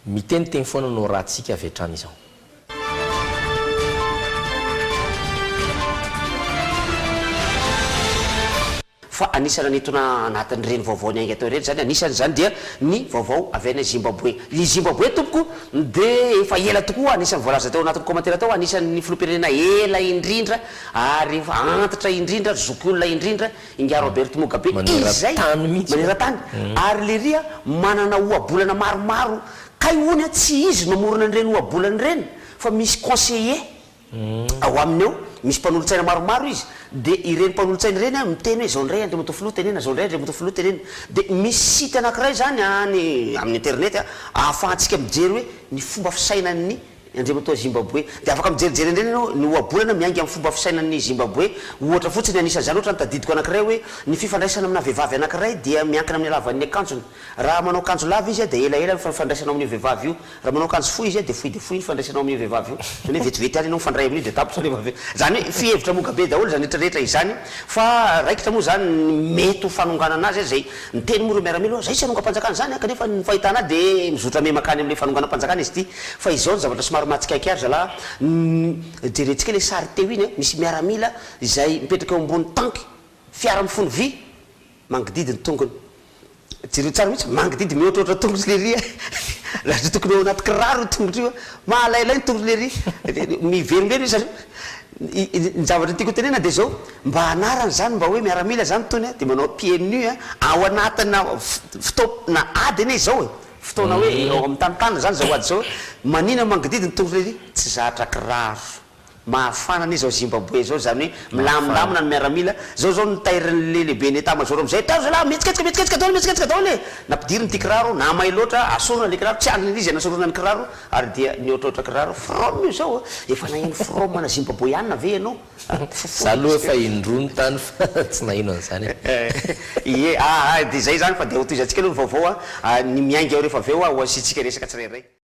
miteniteny foana no rahantsika avy hatrany izao. Fa anisana nitona anatin'ireny vaovao ny ainga atao ireny zany anisany zany dia ny vaovao avy any Zimbabwe. I Zimbabwe tompoko dia efa ela tokoa anisany voalaza tao anatin'ny commentaire tao anisany filoham-pirenena ela indrindra ary antitra indrindra zokiolona indrindra inga Robert Mugabe izay maneran-tany ary le ria manana ohabolana maromaro ka iony tsy izy mamorona an'ireny ohabolana ireny fa misy conseiller ao aminy eo misy mpanolotsaina maromaro izy dia ireny mpanolotsaina ireny miteny hoe zao indray andriamatoa filoha tenena zao indray andriamatoa filoha tenena dia misy site anankiray zany amin'ny internet ahafahantsika mijery hoe ny fomba fisainan'ny andriamatoa Zimbabwe dia afaka mijerijery indreny ianao ny ohabolana miainga amin'ny fomba fisainan'ny Zimbabwe ohatra fotsiny anisan'izany ohatra ny tadidiko anankiray hoe ny fifandraisana amina vehivavy anankiray dia miankina amin'ny alavan'ny akanjony raha manao akanjo lava izy dia elaela mifandraisana amin'ny vehivavy io raha manao akanjo fohy izy dia fohy mifandraisana amin'ny vehivavy io zany hoe vetivety any ianao mifandray amin'io dia tapitra rehefa avy zany hoe fihevitra Mugabe daholo zany rehetrarehetra izany fa raikitra moa zany mety ho fanonganana azy zay miteny moa reo miaramila zay tsy hanonga-panjakana zany kanefa ny fahitana dia mizotra memakany amin'ilay fanongana-panjakana izy ty fa izao ny zavatra somary matsikaiky ary zala jerentsika le sary teo iny misy miaramila izay mipetraka eo ambony tanky fiara mifono vy mangididy ny tongony jero tsara mihitsy mangididy mihoatroatra tongotsy le ria lahatra tokony eo anaty kiraro tongotra io mahalailay ny tongotsy le ria miverimbery izy ny zavatra tiako tenena dia zao mba anarany zany mba hoe miaramila zany tony dia manao pieds nus ao anatina fitaopina adiny zao fotoana hoe ao amin'ny tanitany zany zao ady zao manina mangididy ny tongotra le ria tsy zatra kiraro mahafana ny zao Zimbabwe zao zany hoe milamindamina ny miaramila zao nitairin'le lehibe ny état major amizay tao zala mihetsiketsiky daholo nampidiriny ty kiraro na may loatra asorona le kiraro tsy andriny izy anasorona ny kiraro ary dia nihoatraotra kiraro from io zao efa naino from ana Zimbabweanina ve ianao za aloha efa indrony tany fa tsy nahino an'izany ie dia zay zany fa dia hotoizantsika aloha ny vaovao ny miainga ao rehefa aveo ho asitsika resaka tsirairay